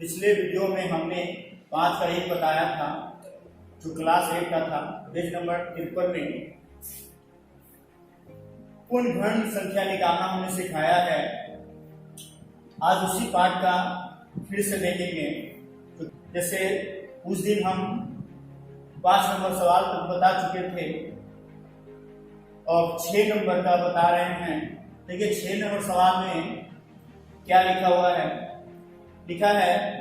पिछले वीडियो में हमने 5 का 1 बताया था जो क्लास 8 का था। पेज नंबर 53 में पूर्ण घन संख्या निकालना हमने सिखाया है। आज उसी पाठ का फिर से देखेंगे। तो जैसे उस दिन हम 5 नंबर सवाल को बता चुके थे और 6 नंबर का बता रहे हैं। देखिए 6 नंबर सवाल में क्या लिखा हुआ है। लिखा है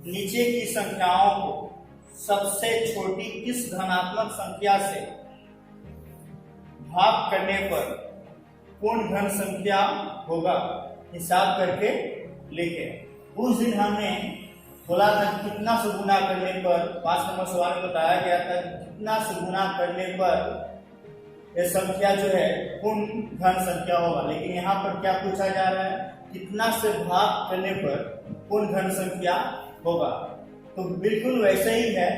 नीचे की संख्याओं को सबसे छोटी किस धनात्मक संख्या से भाग करने पर पूर्ण घन संख्या होगा, हिसाब करके लिखे। उस दिन हमने बोला था कि कितना से गुना करने पर 5 नंबर सवाल में बताया गया था कि कितना से गुना करने पर यह संख्या जो है पूर्ण घन संख्या होगा। लेकिन यहाँ पर क्या पूछा जा रहा है, कितना से भाग करने पर पूर्ण घन संख्या होगा। तो बिल्कुल वैसे ही है।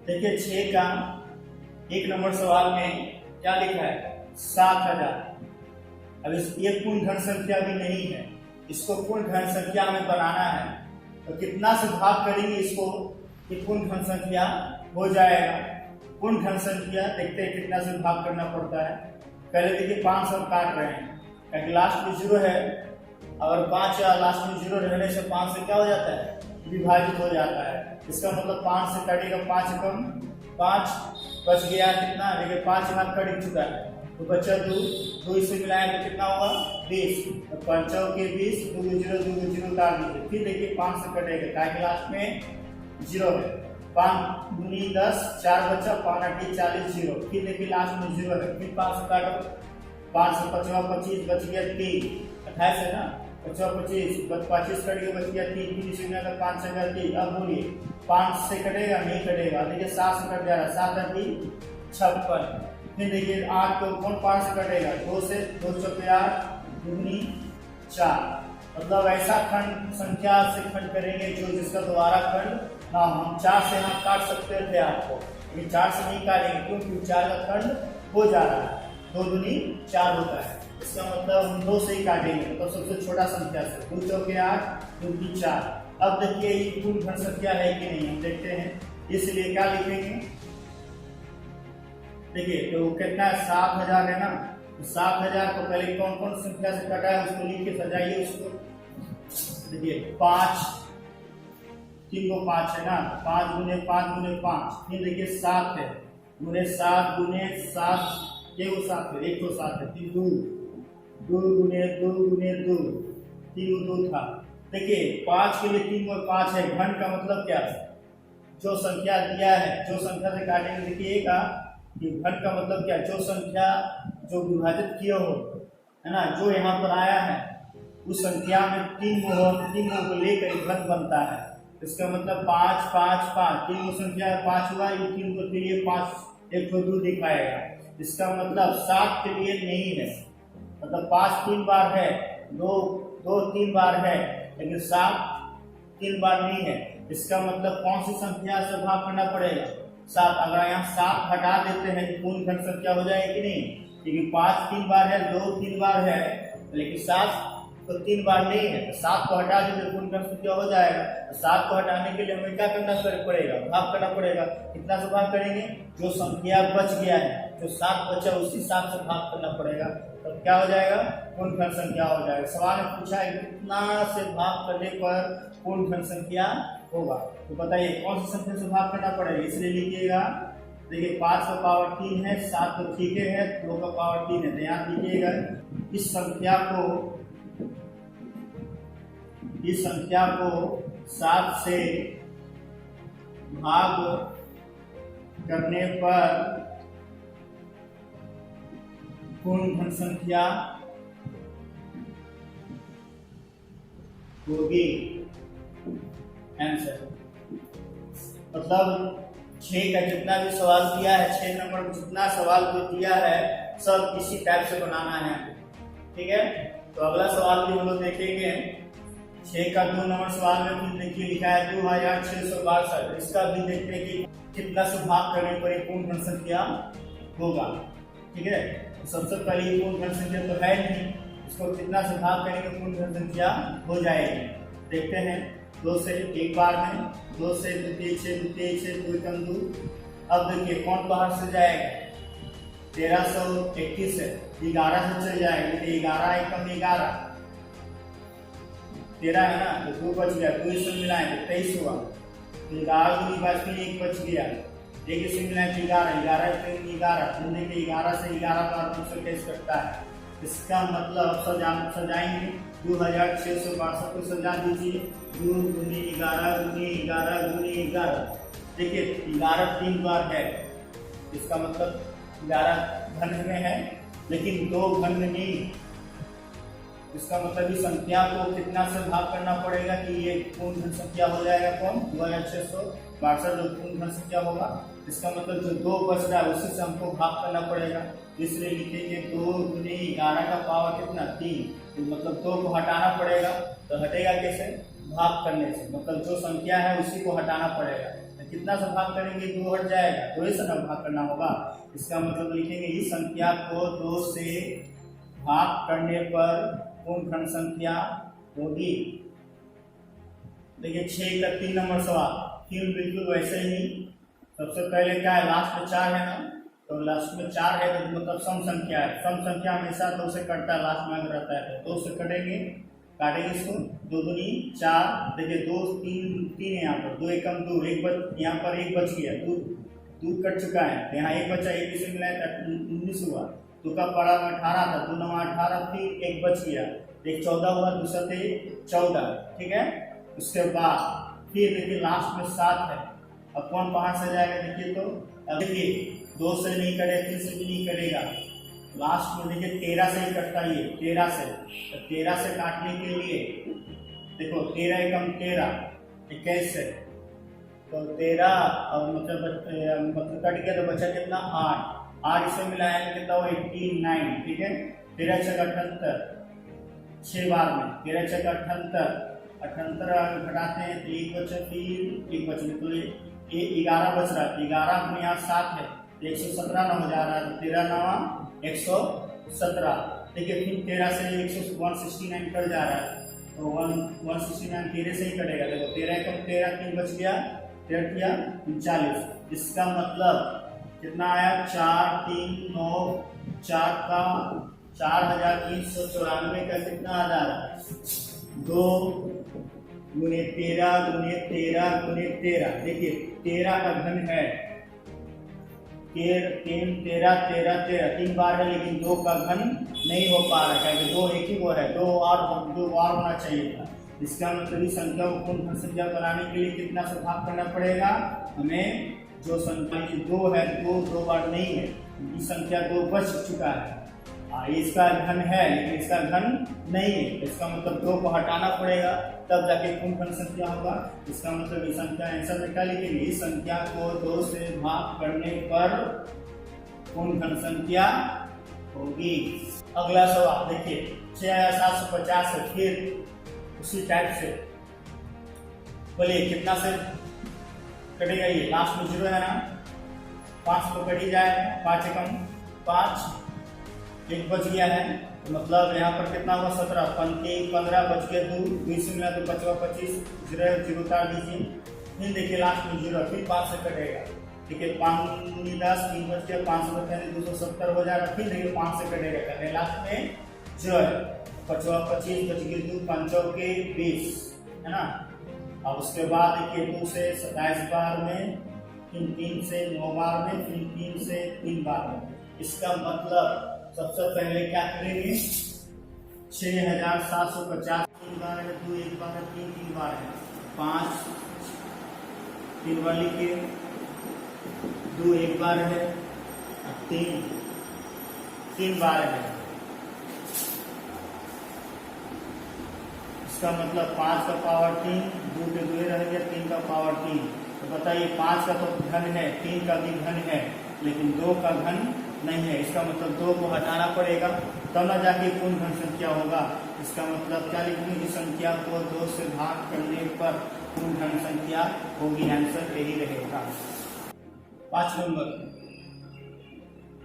देखिए 6 का 1 नंबर सवाल में क्या लिखा है, 7000। अब ये पूर्ण घन संख्या भी नहीं है, इसको पूर्ण घन संख्या में बनाना है। तो कितना से भाग करेंगे इसको कि पूर्ण घन संख्या हो जाएगा। पूर्ण घन संख्या देखते हैं कितना से भाग करना पड़ता है। पहले देखिए 500 काट रहे हैं, क्योंकि लास्ट में 0 है और 5 लास्ट में 0 रहने से 5 से क्या हो जाता है, विभाजित हो जाता है। इसका मतलब 5 से कटेगा 5 कम 5 बच गया कितना, देखिए 5 यहाँ कट चुका है तो बच्चा 2 इसे मिलाएं तो कितना होगा 20। तो 5 के 20, 2 0 उतार दीजिए। फिर देखिए 5 से कटेगा ताकि लास्ट में 0 है। 5 दूनी 10, 4 बच्चा 5 8 40 0। फिर देखिए लास्ट में 0 है। फिर 5 से काटो, 5 से 5 25 बच गया 3, 28 है ना, 5 25 25 कट गया बच गया 3। फिर इसी में अगर 5 से गया 3। अब बोलिए 5 से कटेगा नहीं कटेगा, देखिए 7 से कट जा रहा है, 7 8 56। फिर देखिए 8 को कौन 5 से कटेगा, 2 से 2 चौके 8 दूनी 4। मतलब ऐसा खंड संख्या से खंड करेंगे जो जिसका दोबारा खंड ना। हम 4 से यहाँ काट सकते थे आपको, लेकिन 4 से नहीं काटेंगे क्योंकि 4 का खंड हो जा रहा है, 2 दूनी 4 होता है। इसका मतलब हम 2 से ही काटेंगे, मतलब सबसे छोटा संख्या से। 2 चौके 8 दूनी 4। अब देखिए ये पूर्ण घन संख्या है कि नहीं, हम देखते हैं। इसलिए क्या लिखेंगे, देखिए तो कितना 7000 है ना। तो 7000 को पहले कौन कौन संख्या से कटा है उसको लिख के सजाइए उसको। देखिए 5 3 को 5 है ना, 5 गुने 5। फिर देखिए 7 है, गुने 7 गुने 7 ये 7 है, 107 है। फिर 2 गुने 2 3 2 था। देखिए 5 के लिए 3 और 5 है। घन का मतलब क्या है, जो संख्या दिया है जो संख्या से काटेंगे। देखिएगा कि घन का मतलब क्या, जो संख्या जो विभाजित किया हो है ना, जो यहाँ पर आया है उस संख्या में 3 को लेकर घन बनता है। इसका मतलब 5 5 5 3 संख्या 5 हुआ, ये 3 को फिर ये 5 1 को 2 दिखाएगा। इसका मतलब 7 के लिए नहीं है, मतलब 5 3 बार है, 2 3 बार है, लेकिन 7 3 बार नहीं है। इसका मतलब कौन सी संख्या से भाग करना पड़ेगा, 7। अगर यहाँ 7 हटा देते हैं तो पूर्ण घन संख्या हो जाएगी नहीं, क्योंकि 5 3 बार है, 2 3 बार है, लेकिन 7 तो 3 बार नहीं है। 7 को हटा देते पूर्ण घन संख्या हो जाएगा। 7 को हटाने के लिए हमें क्या करना पड़ेगा, भाग करना पड़ेगा। कितना से भाग करेंगे, जो संख्या बच गया है, जो 7 बचा उसी 7 से भाग करना पड़ेगा। तो क्या हो जाएगा, पूर्ण घन संख्या हो जाएगा। सवाल में पूछा है कितना से भाग करने पर पूर्ण घन संख्या होगा। तो बताइए कौन सी संख्या से भाग करना पड़ेगा। इसलिए लिखिएगा, देखिए 5 का पावर 3 है, 7 तो ठीक है, 2 का पावर 3 है। तो यहाँ लिखिएगा इस संख्या को 7 से भाग करने पर पूर्ण घन संख्या होगी। आंसर मतलब 6 का जितना भी सवाल दिया है, 6 नंबर जितना सवाल को दिया है सब इसी टाइप से बनाना है, ठीक है। तो अगला सवाल भी हम लोग देखेंगे। 6 का 2 नंबर सवाल में फिर देखिए लिखा है 2662। इसका भी देखते हैं कि कितना से भाग करने पर पूर्ण घन संख्या होगा, ठीक है। तो सबसे पहले पूर्ण घन संख्या तो है नहीं, इसको कितना से भाग करेंगे पूर्ण घन संख्या हो जाएगी। देखते हैं। 2 से एक बार में, 2 से द्वितीय 6, द्वितीय 6, 2 एकम 2। अब देखिए कौन बाहर से जाएगा, 1321 है, 11 से चल जाएगा, तो 11 एकम 11, 13 है ना, तो 2 बच गया, 2 इसमें मिलाएं तो 23 हुआ, तो 11 दूनी बात में 1 बच गया, एक इसमें मिलाएं तो 11, 11 3 11, तुमने के 11 से 11 बार 2 से कैसे कटता है। इसका मतलब सजाएंगे 2662 को सजा दीजिए, 2 गुनी 11 गुनी 11 गुनी 11, देखिए 11 3 बार है, इसका मतलब 11 घन में है, लेकिन 2 घन में नहीं। इसका मतलब इस संख्या को कितना से भाग करना पड़ेगा कि ये पूर्ण धन संख्या हो जाएगा, कौन 2662 जो पूर्ण धन संख्या होगा। इसका मतलब जो 2 बच रहा है उसी से हमको भाग करना पड़ेगा, इसलिए लिखेंगे 2 गुनी 11 का पावर कितना 3, तो मतलब 2 को हटाना पड़ेगा, तो हटेगा कैसे, भाग करने से, मतलब जो संख्या है उसी को हटाना पड़ेगा, तो कितना से भाग करेंगे 2 हट जाएगा, तो इसे ना भाग करना होगा। इसका मतलब लिखेंगे इस संख्या को 2 से भाग करने पर पूर्ण धन संख्या होगी। देखिए 6 का 3 नंबर सवाल, फिर बिल्कुल वैसे ही। सबसे पहले क्या है, लास्ट में 4 है ना, तो लास्ट में 4 है तो मतलब सम संख्या है, सम संख्या हमेशा 2 से कटता है, लास्ट में अगर रहता है तो 2 से कटेंगे, काटेंगे इसको, 2 दूनी 4, देखिए 2 3 है यहाँ पर, 2 एकम 2, एक बच, यहाँ पर 1 बच गया, 2 कट चुका है, यहाँ 1 बचा, 1 इसे मिलाया 19 हुआ, 2 का पड़ा में 18 था, 2 9 18, फिर 1 बच गया, 1 14 हुआ, दूसरा थे 14, ठीक है। उसके बाद फिर देखिए लास्ट में 7 है, अब कौन बाहर से जाएगा, देखिए तो अब देखिए 2 से नहीं कटे, 3 से भी नहीं कटेगा, लास्ट में देखिए 13 से ही कटता है, 13 से, तो 13 से काटने के लिए देखो 13 एकम 13, 21 है, तो 13 और मतलब कट गया तो बचा कितना 8 इसमें मिलाएंगे कितना हो 89, ठीक है। 13 6 78, 6 बार में 13 6 78 घटाते हैं तो 1 बचा, फिर 1 बचने तो 11 बच रहा है, 11 अपने यहाँ 7 है, 117 ना हो जा रहा है, तो 13 9 117, देखिए फिर 13 से 169 कट जा रहा है, तो 169 13 से ही कटेगा, देखो 13 कम 13 3 बच गया, 13 किया 39, इसका मतलब कितना आया 4 3 9 4 का 4394 का कितना आ जा रहा है, 2 गुने 13 गुने 13 गुने 13, देखिए 13 का घन है 13 3 बार है, लेकिन 2 का घन नहीं हो पा रहा है, 2 एक ही वो है, 2 और होना चाहिए था। इसका मतलब इस संख्या को पूर्ण धन संख्या बनाने के लिए कितना से भाग करना पड़ेगा, हमें जो संख्या 2 है 2 बार नहीं है, इस संख्या 2 बच चुका है, इसका घन है लेकिन इसका घन नहीं है, इसका मतलब 2 को हटाना पड़ेगा, तब जाके पूर्ण धन संख्या होगा। इसका मतलब इस संख्या आंसर में क्या लिखेंगे, इस संख्या को 2 से भाग करने पर पूर्ण धन संख्या होगी। अगला सवाल देखिए 6750 है, फिर उसी टाइप से बोलिए कितना से कटेगा, ये लास्ट में 0 है ना, 5 को कट ही जाए, 5 एकम 5, 1 बच गया है, तो मतलब यहाँ पर कितना हुआ 17, 15 बच गया, 2 से मिला तो बचवा 25, 0 उतार दीजिए, फिर देखिए लास्ट में 0, फिर 5 से कटेगा, ठीक है, 5 10 3 बच गया, 5 से बचने 270 हो जाएगा, फिर देखिए 5 से कटेगा, कटे लास्ट में 0 है, बचवा 25 बच गए, 2 5 के 20 है ना। अब उसके बाद देखिए 2 से 27 बार में, फिर 3 से 9 बार में, फिर 3 से 3 बार में। इसका मतलब सबसे पहले क्या करेंगे, 6750 3 बार है, 2 1 बार है, 3 3 बार है, 5 3 बार लिखिए, 2 1 बार है, 3 3 बार है, इसका मतलब 5 का पावर 3, 2 के 2 रह गया, 3 का पावर 3, तो बताइए 5 का तो घन है, 3 का भी घन है, लेकिन 2 का घन नहीं है, इसका मतलब 2 को हटाना पड़ेगा, तब ना जाके पूर्ण धन संख्या होगा। इसका मतलब क्या लिखेंगे, इस संख्या को 2 से भाग करने पर पूर्ण धन संख्या होगी, आंसर यही रहेगा। 5 नंबर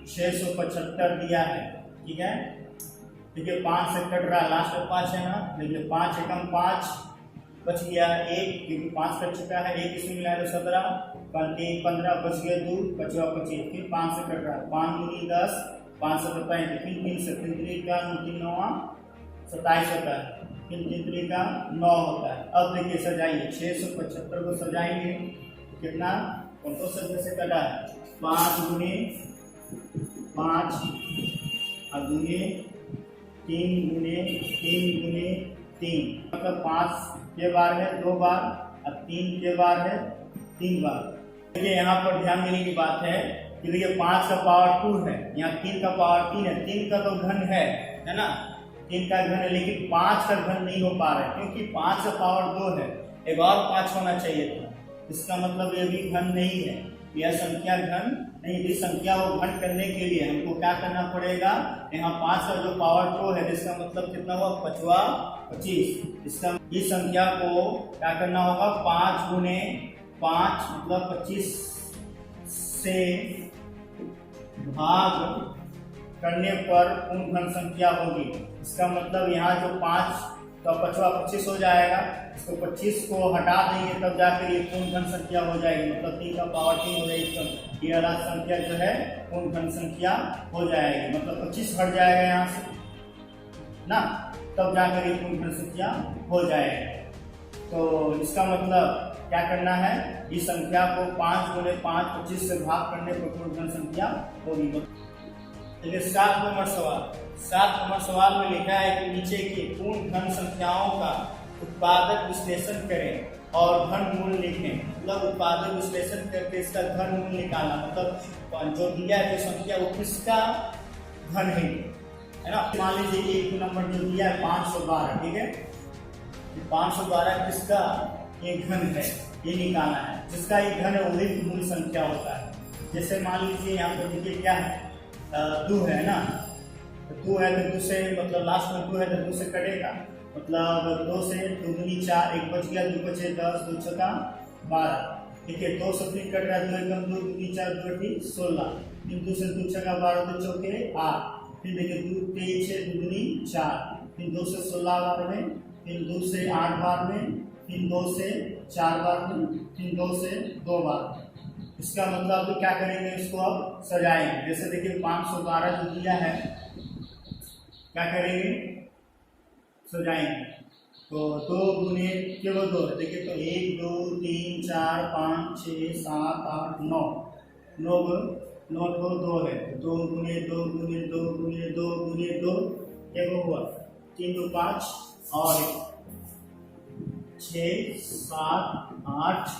675 दिया है, ठीक है, देखिए 5 से कट रहा है, लास्ट में 5 है ना, देखिए 5 एकम 5, बच गया 1 क्योंकि 5 कट चुका है, 1 इसमें मिला तो 17, 3 15 बच गया 2 बचा 25, फिर 5 से कट रहा है, 5 दूनी 10, 5 से 35, फिर 3 से 3 का 3 9 27 होता है, फिर 3 का 9 होता है। अब देखिए सजाइए 675 को सजाएंगे कितना कौन को शब्द से कटा है 5 गुने 5 और गुने 3 गुने 3 गुने 3 मतलब 5 के बार है 2 बार और 3 के बार है 3 बार। देखिए यहाँ पर ध्यान देने की बात है कि देखिए 5 का पावर 2 है, यहाँ 3 का पावर 3 है, 3 का तो घन है ना, 3 का घन है, लेकिन 5 का घन नहीं हो पा रहा है क्योंकि 5 का पावर 2 है, एक और 5 होना चाहिए था, इसका मतलब ये भी घन नहीं है, यह संख्या घन नहीं। इस संख्या को घन करने के लिए हमको क्या करना पड़ेगा, यहाँ 5 का जो पावर 2 है इसका मतलब कितना हुआ 5 25, इसका इस संख्या को क्या करना होगा 5 गुने 5 मतलब 25 से भाग करने पर पूर्ण घन संख्या होगी। इसका मतलब यहाँ जो 5 का 25 हो जाएगा, इसको 25 को हटा देंगे तब जाकर ये पूर्ण घन संख्या हो जाएगी, मतलब 3 का पावर 3 हो जाएगी, ये वाला संख्या जो है पूर्ण घन संख्या हो जाएगी, मतलब 25 हट जाएगा यहाँ से ना, तब जाकर ये पूर्ण घन संख्या हो जाएगा। तो इसका मतलब क्या करना है, इस संख्या को 5 गुने 5 25 से भाग करने पर पूर्ण घन संख्या होगी। चलिए 7 नंबर सवाल में लिखा है कि नीचे की पूर्ण घन संख्याओं का उत्पादक विश्लेषण करें और घन मूल्य लिखें। मतलब उत्पादक विश्लेषण करके इसका घन मूल्य निकालना, मतलब जो दिया है जो संख्या वो किसका घन है ना। मान लीजिए एक नंबर जो दिया है 512, ठीक है, 512 किसका ये घन है, ये निकालना है, जिसका ये घन है वही मूल संख्या होता है। जैसे मान लीजिए यहाँ पर देखिए क्या है 2 है ना, 2 है तो 2 से मतलब लास्ट में 2 है तो 2 से कटेगा, मतलब 2 से 2 दूनी 4, 1 बच गया, 2 बचे 10, 2 छक्का 12, ठीक है, 2 से 3 कट रहा है, 2 एकम 2 दूनी 4 2 अठी 16, फिर 2 से 2 छक्का 12 2 चौके 8, फिर देखिए 2 23 6 2 दूनी 4, फिर 2 से 16 बार में, फिर 2 से 8 बार में, फिर 2 से 4 बार में, फिर 2 से 2 बार में। इसका मतलब क्या करेंगे, इसको अब सजाएंगे। जैसे देखिए 512 जो दिया है क्या करेंगे, सजाएंगे, तो 2 गुने केवल 2 है, देखिए तो 1 2 3 4 5 6 7 8 9 9 2 2 है, 2 गुने 2 गुने 2 गुने 2 गुने 2 क्या हुआ 3 2 5 और 6 7 8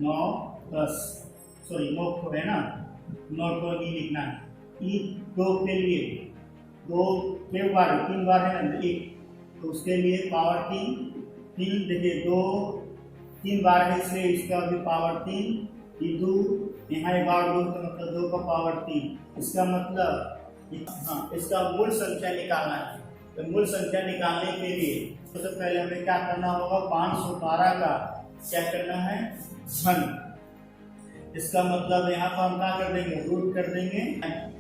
9 10, सॉरी 9 को है ना, 9 को नहीं लिखना है, ये 2 के लिए 2 के बार 3 बार है ना 1, तो उसके लिए पावर 3, फिर देखिए 2 3 बार है इसलिए इसका भी पावर 3, ये 2 यहाँ एक बार 2 तो मतलब 2 का पावर 3, इसका मतलब हाँ इसका मूल संख्या निकालना है। तो मूल संख्या निकालने के लिए सबसे पहले हमें क्या करना होगा, 512 का क्या करना है घन, इसका मतलब यहाँ पर हम क्या कर देंगे रूट कर देंगे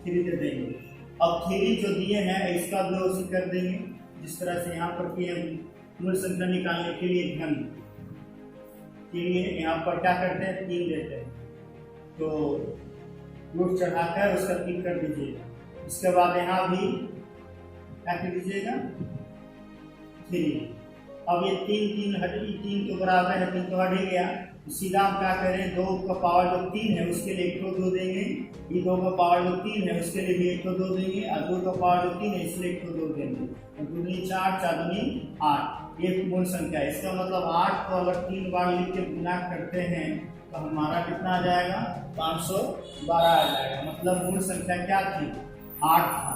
3 दे देंगे। अब 3 जो दिए हैं इसका भी उसी कर देंगे, जिस तरह से यहाँ पर किए मूल संख्या निकालने के लिए घन के लिए यहाँ पर क्या करते हैं 3 देते हैं, तो रूट चढ़ाकर उसका 3 कर दीजिएगा। इसके बाद यहाँ भी क्या कर दीजिएगा 3। अब ये 3 हट 3 तो बराबर है, 3 तो हट ही गया, सीधा हम क्या करें 2 का पावर जो 3 है उसके लिए 1 2 देंगे, ये 2 का पावर जो 3 है उसके लिए भी 1 2 देंगे, और 2 का पावर जो 3 है इसलिए 1 2 देंगे, तो 2 दूनी 4 4 दूनी 8, ये मूल संख्या है। इसका मतलब 8 को अगर 3 बार लिख के गुना करते हैं तो हमारा कितना आ जाएगा 512 आ जाएगा, मतलब मूल संख्या क्या थी 8 था,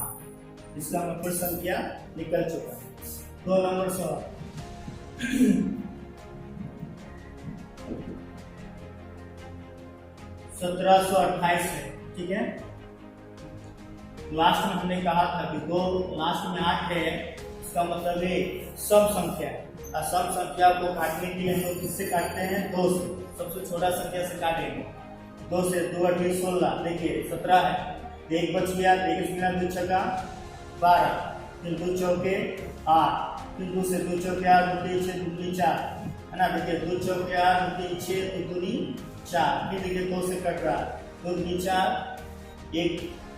इसका मतलब संख्या निकल चुका है। 2 नंबर सवाल 1728 है, ठीक है। लास्ट में हमने कहा था कि 2 लास्ट में 8 है, इसका मतलब ये सम संख्या है, और सम संख्या को काटने के लिए हम लोग किससे काटते हैं 2 से, सबसे छोटा संख्या से काटेंगे, 2 से 2 8 16, देखिए 17 है, 1 बच गया, 1 मिला 2 छक्का 12, फिर 2 चौके 8, फिर 2 से 2 चौके 8 2 3 6 2 4 है ना। देखिए 2 चौके 8, 2 3 6, 2 दूनी 4। फिर देखिए 2 से कट रहा है, 2 दूनी 4, 1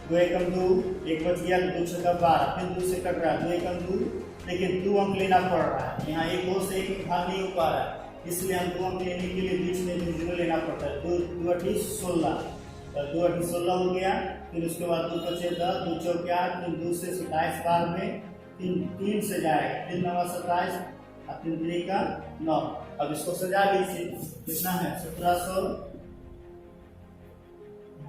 2 एकम 2, 1 बच गया, 2 छक्का 12। फिर 2 से कट रहा है, 2 एकम 2। देखिए 2 अंक लेना पड़ रहा है, यहाँ 1 2 से 1 भाग नहीं हो पा रहा है, इसलिए हम 2 अंक लेने के लिए बीच में 0 लेना पड़ता है। 2 2 8 16, 2 8 16 हो गया। फिर उसके बाद 2 बचे 10, 2 चौके 8, फिर 2 से 27 बार में 3 से जाएगा, 3 9 27 और 3 3 का 9। अब इसको सजा लीजिए, कितना है 1700,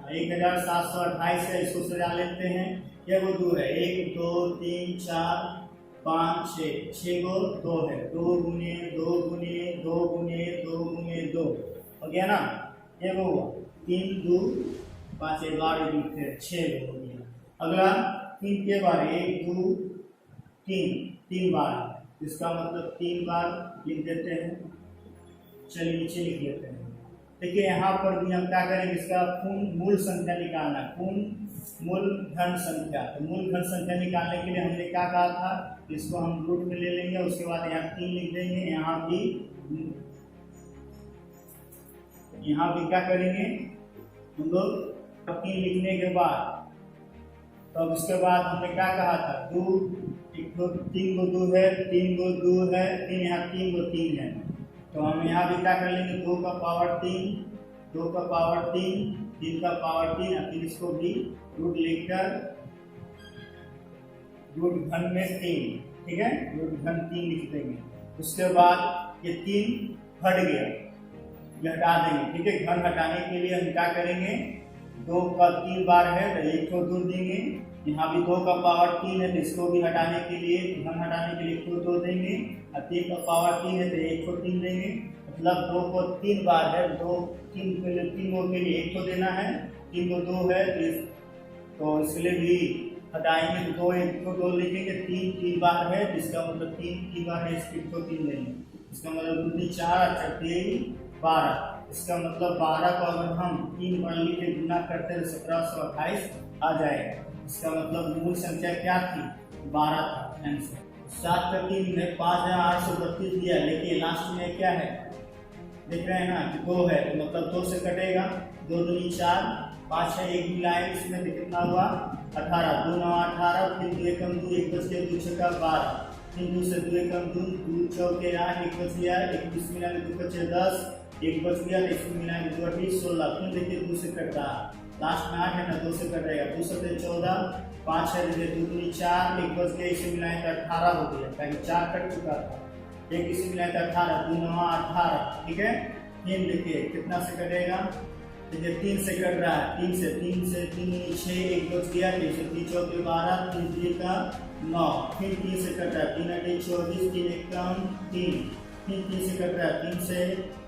1728 है। इसको सजा लेते हैं। ये वो 2 है, 1 2 3 4 5 6, 6 गो 2 है, 2 गुने 2 गुने 2 गुने 2 गुने 2 हो गया ना। ये वो 3 2 5 12 फिर 6 हो गया। अगला 3 के बार 1 2 3 बार, इसका मतलब 3 बार लिख देते हैं। चलिए नीचे लिख लेते हैं। देखिए यहाँ पर भी हम क्या करेंगे, इसका पूर्ण मूल संख्या निकालना है, पूर्ण मूल घन संख्या। तो मूल घन संख्या निकालने के लिए हमने क्या कहा था, इसको हम रूट में ले लेंगे, उसके बाद यहाँ 3 लिख देंगे। यहाँ भी क्या करेंगे हम लोग 3 लिखने के बाद, तो अब उसके बाद हमने क्या कहा था 2 1 2 3 गो 2 है, 3 गो 2 है, 3 यहाँ 3 गो 3 है। तो हम यहाँ भी क्या कर लेंगे 2 का पावर 3, 2 का पावर 3, 3 का पावर 3, और फिर इसको भी रूट लिखकर रूट घन में 3, ठीक है, रूट घन 3 लिख देंगे। उसके बाद ये 3 हट गया, ये हटा देंगे, ठीक है। घन हटाने के लिए हम क्या करेंगे, 2 का 3 बार है तो 1 को 2 देंगे। यहाँ भी 2 का पावर 3 है तो इसको भी हटाने के लिए, घन हटाने के लिए 1 को 2 देंगे, और 3 का पावर 3 है तो 1 को 3 देंगे। मतलब 2 को 3 बार है, 2 3 के लिए 3 के लिए 1 को देना है, 3 को 2 है तो इसके लिए भी हटाएंगे, 2 1 को 2 लिखेंगे। 3 बार है, इसका मतलब 3 बार है, इसको 1 को 3 देंगे। इसका मतलब 2 4 4 12, इसका मतलब 12 को अगर हम 3 बार लिखे गुना करते हैं 1728 आ जाएगा। इसका मतलब मूल संख्या क्या थी, 12 था आंसर। 7 का 3 में 5832 दिया, लेकिन लास्ट में क्या है देख रहे हैं ना कि 2 है, तो मतलब 2 से कटेगा, 2 दूनी 4, 5 है, 1 मिलाए इसमें कितना हुआ 18, 2 9 18, फिर 2 एकम 2, 1 बच गया, 2 छक्का 12, फिर 2 से 2 एकम 2, 2 चौके 8, 1 बच गया, 21 मिलाए 2 बचे 10, 1 बच गया, 1 मिलाए 2 28 16। फिर देखिए 2 से कट रहा, लास्ट में 8 है ना, 2 से कटेगा, 2 से 14, 5 है, 2 दूनी 4, 1 बच गया, इसे मिलाए तो 18 हो गया, ताकि 4 कट चुका था, 1 इसे मिलाए तो 18, 2 9 18, ठीक है। फिर देखिए कितना से कटेगा, देखिए 3 से कट रहा है, 3 से 3 6, 1 बच गया, 3 चौके 12, 3 3 का 9, फिर 3 से कट रहा है, 3 8 24, 3 1 कम 3, फिर 3 से कट रहा है, 3 से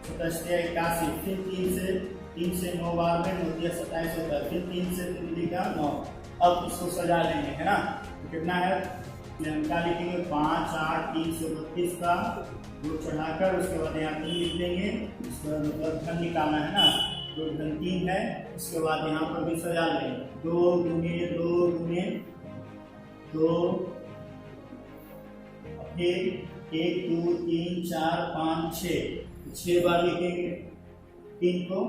87 81, फिर 3 से 9 बार में 9 दिया 27 होता है, फिर 3 से 3 का 9। अब इसको सजा लेंगे, है ना। तो कितना है, क्या लिखेंगे 5 8 332 का रूट चढ़ाकर, उसके बाद यहाँ 3 लिख देंगे, इसका मतलब घन निकालना है ना, तो घन 3 है। उसके बाद यहाँ पर भी सजा लेंगे, 2 गुने 2 गुने 2, फिर 1 2 3 4 5 6 बार लिखेंगे 3 को,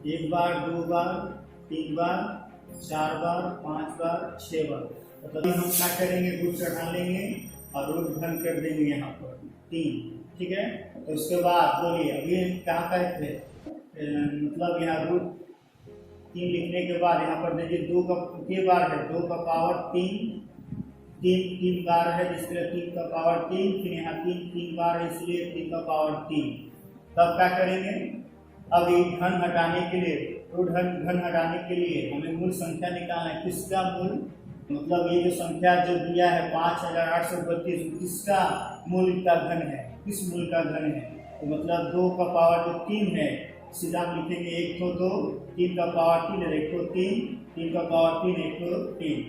1 बार 2 बार 3 बार 4 बार 5 बार 6 बार। मतलब हम क्या करेंगे, रूट चढ़ा लेंगे और रूट घन कर देंगे यहाँ पर 3, ठीक है। तो उसके बाद बोलिए अभी क्या कहते थे, मतलब यहाँ रूट 3 लिखने के बाद यहाँ पर देखिए 2 का के बार है, 2 का पावर 3 बार है, जिसके 3 का पावर 3, फिर यहाँ 3 बार है, इसलिए 3 का पावर 3। तब क्या करेंगे, अभी घन हटाने के लिए, रूट घन हटाने के लिए हमें मूल संख्या निकालना है। किसका मूल, मतलब ये जो संख्या जो दिया है 5832, किसका मूल का घन है, किस मूल का घन है। तो मतलब 2 का पावर जो 3 है, सीधा हम लिखेंगे 1 को 2, 3 का पावर 3 है, 1 को 3, 3 का पावर 3, 1 को 3।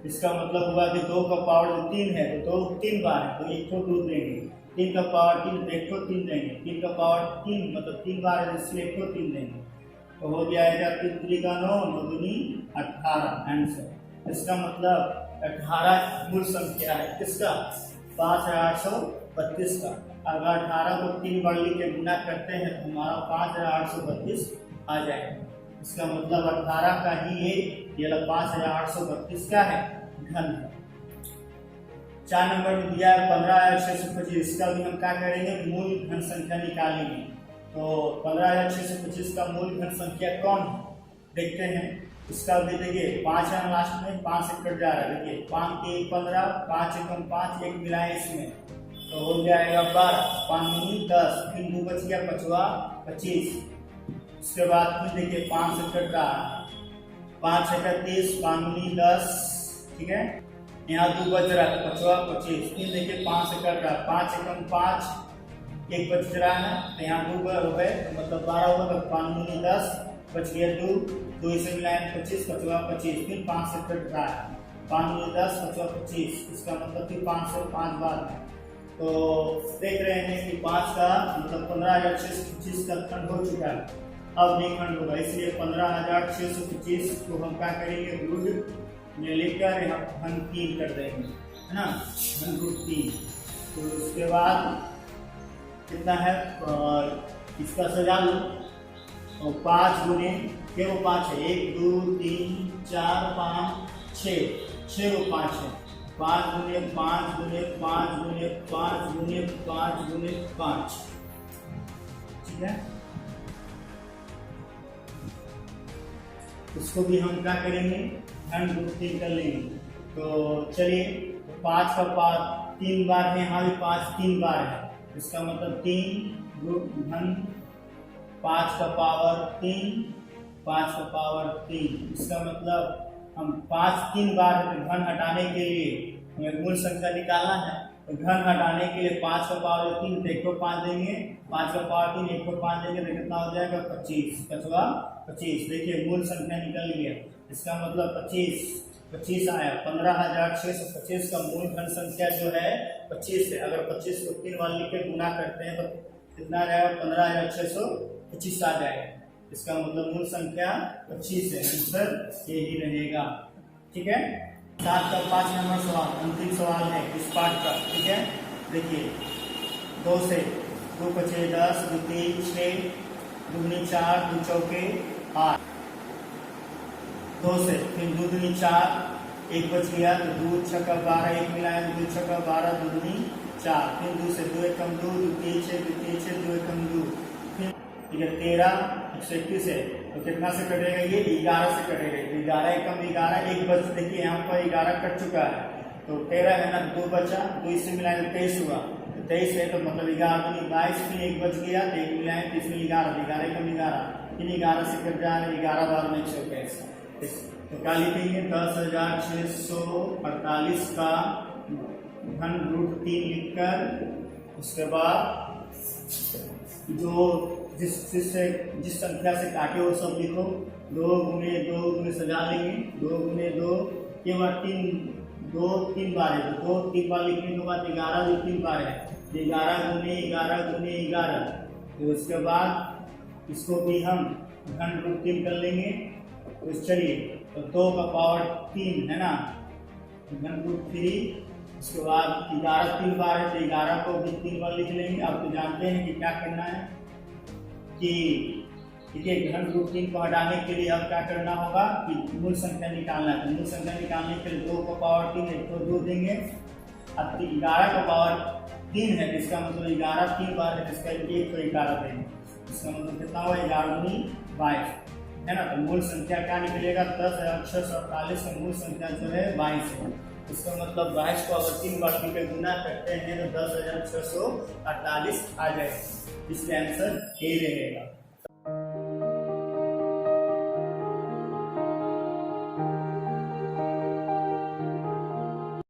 इसका मतलब हुआ कि 2 का पावर जो 3 है, तो 2 3 बार है, तो 1 को 2 देंगे, 3 का पावर 3 तो 1 को 3 देंगे, 3 का पावर 3 मतलब 3 बार है, इसलिए 1 को 3 देंगे। तो हो जाएगा 3 3 का 9, 9 दूनी 18 आंसर। इसका मतलब 18 मूल संख्या है, किसका 5832 का। अगर 18 को 3 बार लिख के गुना करते हैं तो हमारा 5832 आ जाएगा। इसका मतलब 18 का ही ये 5832 का है घन है। 4 नंबर में दिया है 15,625, इसका भी हम क्या करेंगे, मूल घन संख्या निकालेंगे। तो 15,625 का मूल घन संख्या कौन है देखते हैं। इसका भी देखिए 5 है लास्ट में, 5 से कट जा रहा है। देखिए 5 के 15, 5 एकम 5, एक मिलाए इसमें तो हो जाएगा 12, 5 दूनी 10, फिर 2 बच गया, 25। उसके बाद फिर देखिए 5 से कट रहा है, 5 है 30, 5 दूनी 10, ठीक है। यहाँ 2 बच रहा है, 25। फिर देखिए 5 से कट रहा है, 5 एकम 5, एक बच रहा है तो यहाँ 2 हो गए, मतलब 12 होगा, तो 5 दूनी 10, बच गया 2 इसे मिलाए 25, 25। फिर 5 से कट रहा है, 5 दूनी 10, 25। इसका मतलब फिर 5 से 5 बार है। तो देख रहे हैं कि 5 का मतलब 15,625 का खंड हो चुका है। अब नहीं खंड होगा, इसलिए 15,625 को हम क्या करेंगे, रूट में लिखकर यहाँ घन 3 कर देंगे, है ना, घन रूट 3। तो उसके बाद कितना है, और इसका सजा लो, और 5 गुने के वो 5 है, 1 2 3 4 5 6 वो 5 है, 5 गुने 5 गुने 5 गुने 5 गुने 5 गुने 5, ठीक है। इसको भी हम क्या करेंगे, घन रूट 3 कर लेंगे। तो चलिए 5 का पावर 3 बार है, यहाँ भी 5 3 बार है, इसका मतलब 3 रूट घन 5 का पावर 3, 5 का पावर 3। इसका मतलब हम 5 3 बार घन हटाने के लिए हमें मूल संख्या निकालना है। तो घन हटाने के लिए 5 का पावर 3 तो 1 को 5 देंगे, 5 का पावर 3 1 को 5 देंगे तो कितना हो जाएगा, 25, 25। देखिए मूल संख्या निकल गया, इसका मतलब 25 आया। 15,625 का मूल घन संख्या जो है 25 है। अगर 25 को 3 बार लिख के गुना करते हैं तो कितना रहेगा, 15,625 आ जाएगा। इसका मतलब मूल संख्या 25 है, आंसर यही रहेगा, ठीक है। 7 का 5 नंबर सवाल, अंतिम सवाल है इस पार्ट का, ठीक है। देखिए 2 से 2 बचे 10, 2 3 6, 2 दूनी 4, 2 चौके 8, 2 से फिर 2 दूनी 4, 1 बच गया तो 2 छक्का 12, 1 मिलाया 2 छक्का 12, 2 दूनी 4, फिर 2 से 2 एकम 2, 2 3 6, 2 3 6, 2 एकम 2, फिर 13 121 है तो कितना से कटेगा, ये 11 से कटेगा। 11 एकम 11, 1 बच, देखिए यहाँ पर 11 कट चुका है तो 13 है ना, 2 बचा, 2 इससे मिलाए तो 23 हुआ, 23 है तो मतलब 11 दूनी 22, फिर 1 बच गया तो 1 मिलाए तो इसमें 11 एकम 11, फिर 11 से कट जाएगा, 11 बार में 123। तो क्या लिखेंगे, 10,648 का घन रूट 3 लिखकर उसके बाद जो जिस संख्या से काटे वो सब लिखो। 2 गुने 2 गुने सजा लेंगे, 2 गुने 2 के बाद 3 बार है तो 2 3 बार लिखने के बाद 11 जो 3 बार है, 11 गुने 11 गुने 11। तो उसके बाद इसको भी हम घन रूट 3 कर लेंगे। तो चलिए तो 2 का पावर 3 है ना, घन रूट 3। उसके बाद 11 3 बार है तो 11 को भी 3 बार लिख लेंगे। आप तो जानते हैं कि क्या करना है, कि देखिए घन रूट 3 को हटाने के लिए अब क्या करना होगा कि मूल संख्या निकालना है। तो मूल संख्या निकालने के लिए 2 का पावर 3 1 को 2 देंगे। अब 11 का पावर 3 है, इसका मतलब 11 3 बार है, इसका 1 को 11 देंगे। इसका मतलब कितना हुआ, 11 दूनी 22 है ना। तो मूल संख्या क्या निकलेगा, 10,648 का मूल संख्या जो है 22 है। इसका मतलब 22 को अगर 3 बार के गुना करते हैं तो 10,648 आ जाएगा। इसका आंसर ए रहेगा।